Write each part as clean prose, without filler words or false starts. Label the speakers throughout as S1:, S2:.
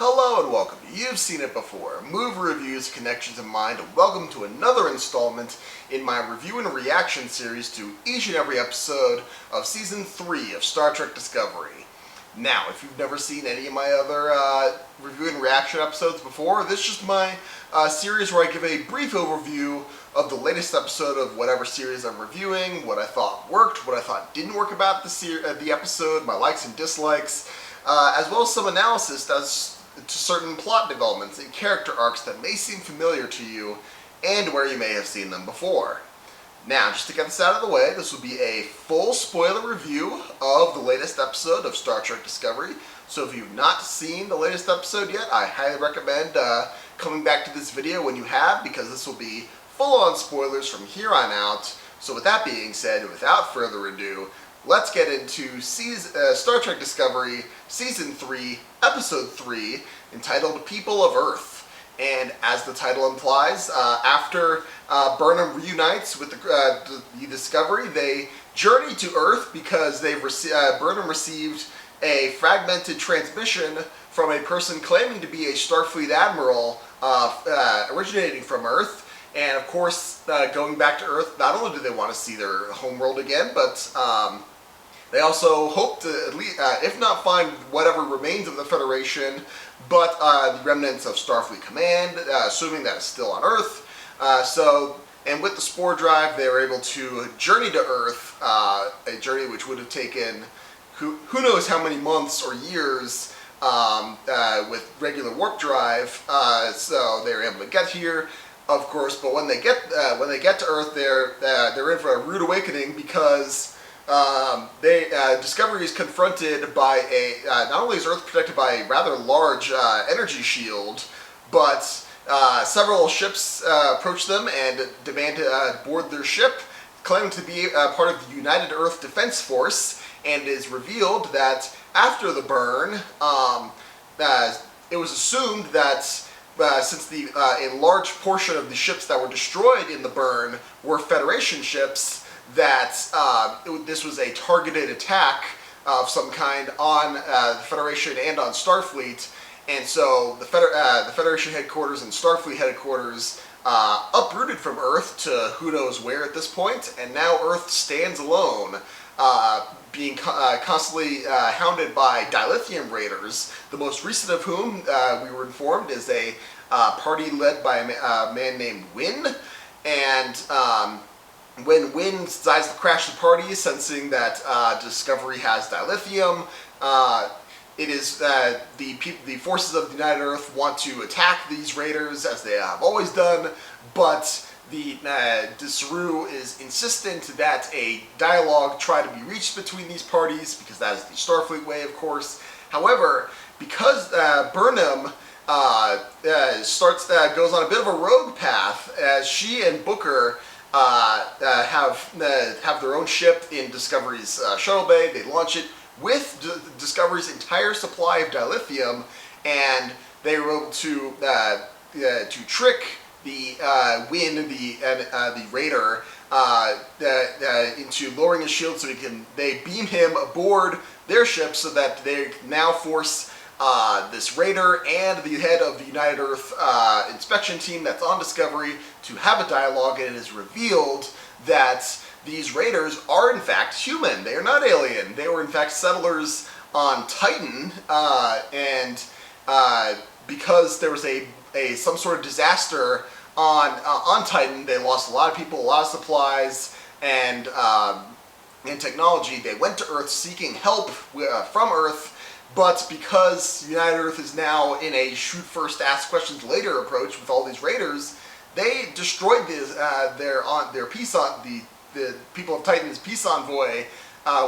S1: Hello and welcome to You've Seen It Before, movie reviews, connections in mind, and welcome to another installment in my review and reaction series to each and every episode of Season 3 of Star Trek Discovery. Now, if you've never seen any of my other review and reaction episodes before, this is just my series where I give a brief overview of the latest episode of whatever series I'm reviewing, what I thought worked, what I thought didn't work about the episode, my likes and dislikes, as well as some analysis to certain plot developments and character arcs that may seem familiar to you and where you may have seen them before. Now, just to get this out of the way, this will be a full spoiler review of the latest episode of Star Trek Discovery. So if you've not seen the latest episode yet, I highly recommend coming back to this video when you have, because this will be full-on spoilers from here on out. So with that being said, without further ado, let's get into Star Trek Discovery Season 3, Episode 3, entitled People of Earth. And as the title implies, after Burnham reunites with the Discovery, they journey to Earth because Burnham received a fragmented transmission from a person claiming to be a Starfleet admiral originating from Earth. And of course, going back to Earth, not only do they want to see their homeworld again, but they also hope to, at least, if not find whatever remains of the Federation, but the remnants of Starfleet Command, assuming that it's still on Earth. And with the Spore Drive, they were able to journey to Earth, a journey which would have taken who knows how many months or years with regular warp drive. So they were able to get here, of course. But when they get to Earth, they're in for a rude awakening because Discovery is confronted by not only is Earth protected by a rather large energy shield, but several ships approach them and demand to board their ship, claiming to be part of the United Earth Defense Force. And it is revealed that after the burn, it was assumed that since a large portion of the ships that were destroyed in the burn were Federation ships, that this was a targeted attack of some kind on the Federation and on Starfleet. And so the Federation headquarters and Starfleet headquarters uprooted from Earth to who knows where at this point, and now Earth stands alone, being constantly hounded by dilithium raiders, the most recent of whom, we were informed, is a party led by a man named Wynn. And when Wynn decides to crash the party, sensing that Discovery has dilithium, it is the forces of the United Earth want to attack these raiders, as they have always done, but Saru is insistent that a dialogue try to be reached between these parties, because that is the Starfleet way, of course. However, because Burnham goes on a bit of a rogue path, as she and Booker have their own ship in Discovery's shuttle bay. They launch it with Discovery's entire supply of dilithium, and they were able to trick the Wynn, the raider, into lowering his shield so they beam him aboard their ship, so that they now force this raider and the head of the United Earth inspection team that's on Discovery to have a dialogue. And it is revealed that these raiders are in fact human. They are not alien. They were in fact settlers on Titan, and because there was some sort of disaster on Titan, they lost a lot of people, a lot of supplies, and technology. They went to Earth seeking help from Earth. But because United Earth is now in a shoot first, ask questions later approach with all these raiders, they destroyed their peace the people of Titan's peace envoy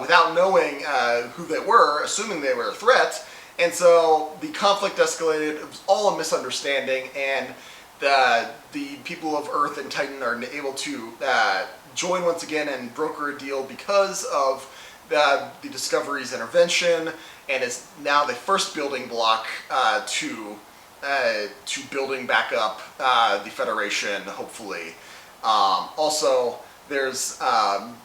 S1: without knowing who they were, assuming they were a threat. And so the conflict escalated. It was all a misunderstanding, and the people of Earth and Titan are able to join once again and broker a deal because of the Discovery's intervention, and is now the first building block to building back up the Federation, hopefully. Also, there's some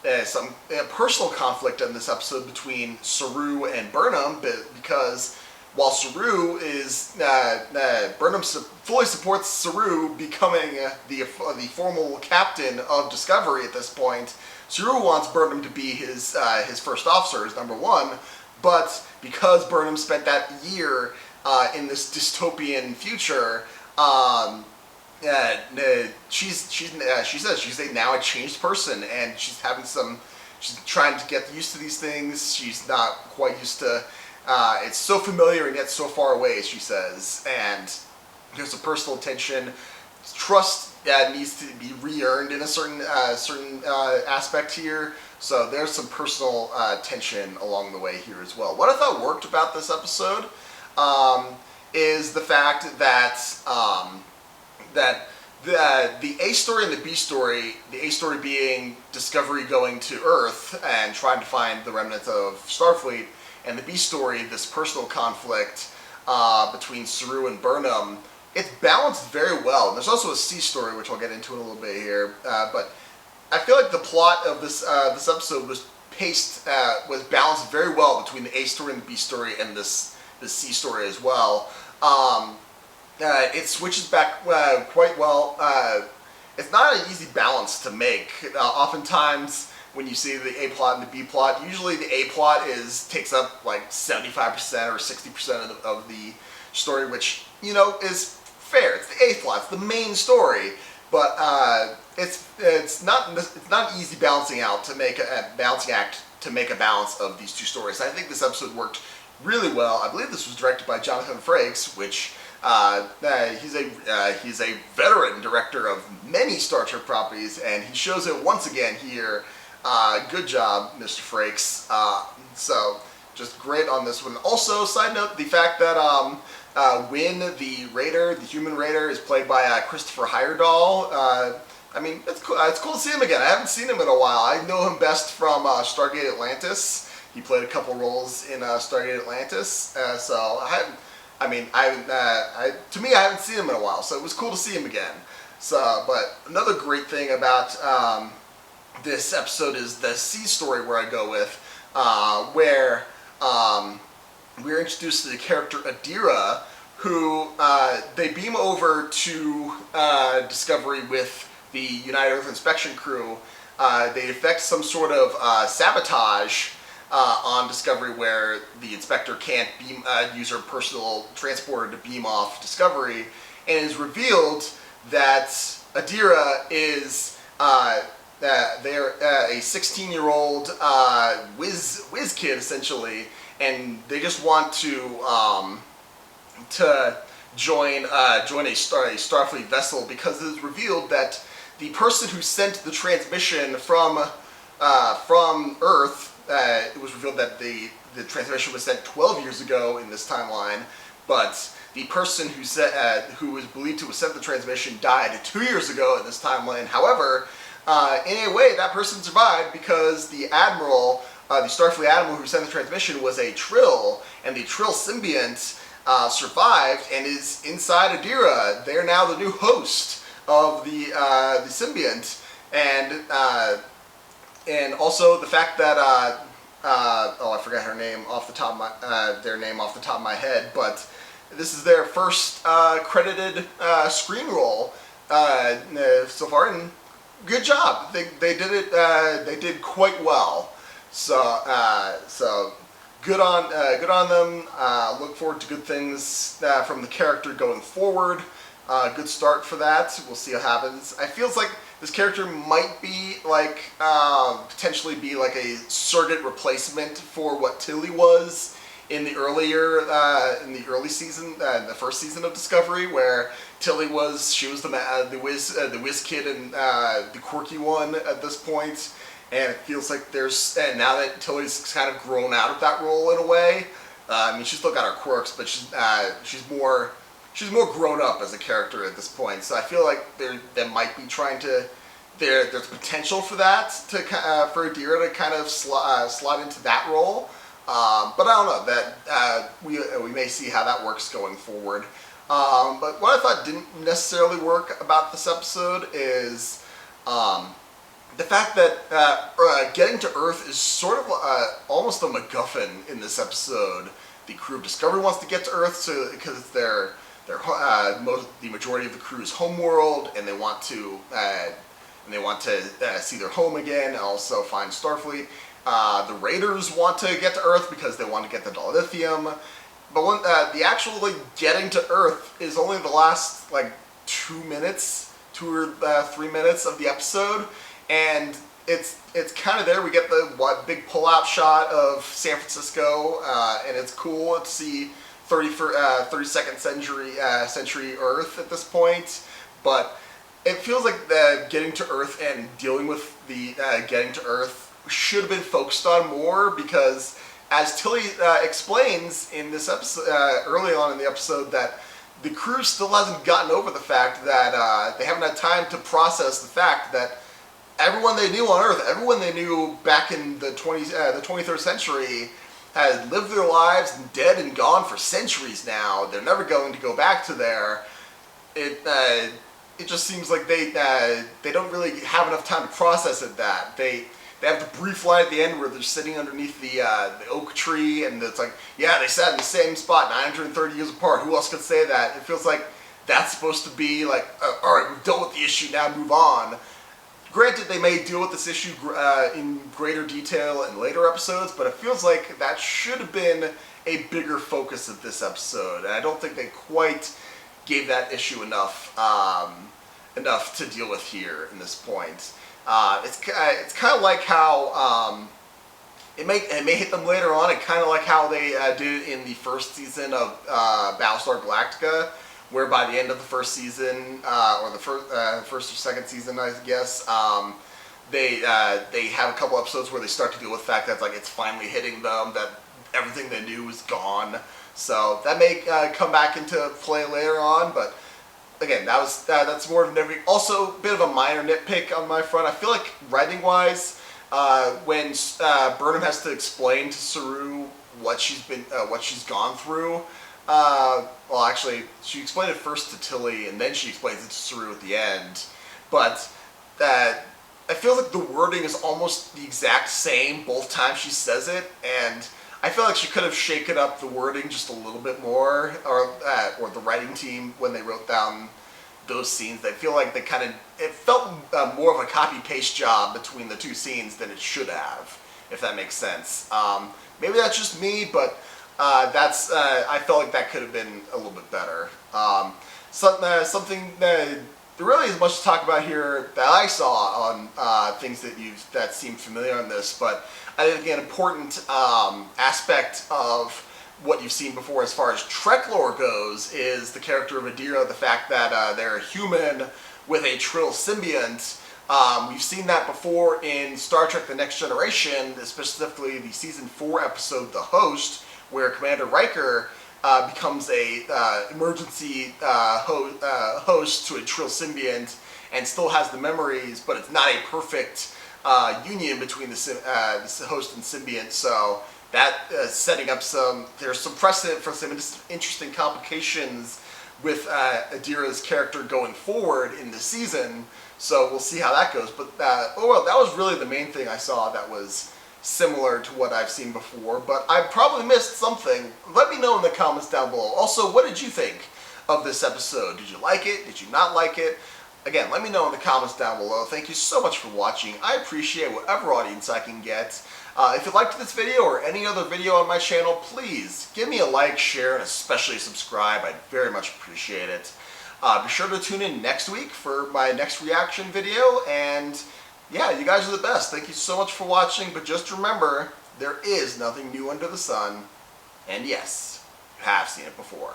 S1: personal conflict in this episode between Saru and Burnham, because while Saru is Burnham fully supports Saru becoming the formal captain of Discovery at this point. Saru wants Burnham to be his first officer, his number one, but because Burnham spent that year in this dystopian future, she says she's now a changed person, and she's trying to get used to these things. She's not quite used to. It's so familiar and yet so far away, she says, and there's a personal tension. Trust needs to be re-earned in a certain aspect here, so there's some personal tension along the way here as well. What I thought worked about this episode is the fact that the A story and the B story, the A story being Discovery going to Earth and trying to find the remnants of Starfleet, and the B story, this personal conflict between Saru and Burnham, it's balanced very well. And there's also a C story, which I'll get into in a little bit here, but I feel like the plot of this episode was balanced very well between the A story and the B story and this C story as well. It switches back quite well. It's not an easy balance to make. Oftentimes, when you see the A plot and the B plot, usually the A plot takes up like 75% or 60% of the story, which is fair. It's the A plot, it's the main story, but it's not an easy balancing act to make a balance of these two stories. I think this episode worked really well. I believe this was directed by Jonathan Frakes, which he's a veteran director of many Star Trek properties, and he shows it once again here. Good job, Mr. Frakes. So just great on this one. Also, side note, the fact that Wynn, the human raider, is played by Christopher Heyerdahl. I mean, it's cool. It's cool to see him again. I haven't seen him in a while. I know him best from Stargate Atlantis. He played a couple roles in Stargate Atlantis. To me, I haven't seen him in a while, so it was cool to see him again. So, but another great thing about this episode is the C story, where I go with, where we're introduced to the character Adira, who they beam over to Discovery with the United Earth Inspection crew. They effect some sort of sabotage on Discovery, where the inspector can't use her personal transporter to beam off Discovery, and it is revealed that Adira is they're a 16-year-old whiz kid, essentially, and they just want to join a Starfleet vessel, because it is revealed that the person who sent the transmission from Earth, it was revealed that the transmission was sent 12 years ago in this timeline, but the person who was believed to have sent the transmission died 2 years ago in this timeline. However, in a way, that person survived because the admiral, the Starfleet admiral who sent the transmission, was a Trill, and the Trill symbiont survived and is inside Adira. They're now the new host of the symbiont, and also the fact that I forgot her name off the top of their name off the top of my head, but this is their first credited screen role so far, and good job. They did it. They did quite well. So good on them. Look forward to good things from the character going forward. Good start for that. We'll see what happens. It feels like this character might be potentially be like a surrogate replacement for what Tilly was in the early season, the first season of Discovery, where Tilly was the whiz kid and the quirky one at this point, and it feels like and now that Tilly's kind of grown out of that role in a way. I mean, she's still got her quirks, but she's more grown up as a character at this point. So I feel like they might be trying to. There's potential for that for Adira to kind of slot into that role. But I don't know, that we may see how that works going forward. But what I thought didn't necessarily work about this episode is the fact that getting to Earth is sort of almost a MacGuffin in this episode. the crew of Discovery wants to get to Earth, so because the majority of the crew's homeworld, and they want to see their home again, and also find Starfleet. The Raiders want to get to Earth because they want to get the dilithium. But when the actual getting to Earth is only the last 2 or 3 minutes of the episode, and it's kind of there. We get the big pull-out shot of San Francisco, and it's cool to see 32nd century Earth at this point. But it feels like the getting to Earth and dealing with the getting to Earth should have been focused on more, because as Tilly explains in this episode, early on in the episode, that the crew still hasn't gotten over the fact that they haven't had time to process the fact that everyone they knew on Earth, everyone they knew back in the 23rd century, had lived their lives and dead and gone for centuries now. They're never going to go back to there. It just seems like they don't really have enough time to process it. That they have the brief line at the end where they're sitting underneath the oak tree, and it's like, yeah, they sat in the same spot 930 years apart. Who else could say that? It feels like that's supposed to be like, all right, we've dealt with the issue, now move on. Granted, they may deal with this issue in greater detail in later episodes, but it feels like that should have been a bigger focus of this episode, and I don't think they quite gave that issue enough to deal with here in this point. It's kind of like how it may hit them later on, and kind of like how they did it in the first season of Battlestar Galactica, where by the end of the first season, or the first or second season, I guess, they have a couple episodes where they start to deal with the fact that it's finally hitting them, that everything they knew is gone. So that may come back into play later on, but again, that's more of an also a bit of a minor nitpick on my front. I feel like writing-wise, when Burnham has to explain to Saru what she's gone through. Well, actually, she explained it first to Tilly, and then she explains it to Saru at the end. But I feel like the wording is almost the exact same both times she says it, and I feel like she could have shaken up the wording just a little bit more, or the writing team when they wrote down those scenes. I feel like it felt more of a copy-paste job between the two scenes than it should have, if that makes sense. Maybe that's just me, but I felt like that could have been a little bit better. Something that there really isn't much to talk about here that I saw on things that seem familiar on this, but I think an important aspect of what you've seen before as far as Trek lore goes is the character of Adira, the fact that they're a human with a Trill symbiont. We've seen that before in Star Trek The Next Generation, specifically the Season 4 episode The Host, where Commander Riker becomes a emergency host to a Trill symbiont and still has the memories, but it's not a perfect union between the host and symbiont. So that setting up there's some precedent for some interesting complications with Adira's character going forward in the season. So we'll see how that goes. But overall, that was really the main thing I saw that was similar to what I've seen before, but I probably missed something. Let me know in the comments down below. Also, what did you think of this episode? Did you like it? Did you not like it? Again, let me know in the comments down below. Thank you so much for watching. I appreciate whatever audience I can get. If you liked this video or any other video on my channel, please give me a like, share, and especially subscribe. I'd very much appreciate it. Be sure to tune in next week for my next reaction video, and yeah, you guys are the best. Thank you so much for watching, but just remember, there is nothing new under the sun, and yes, you have seen it before.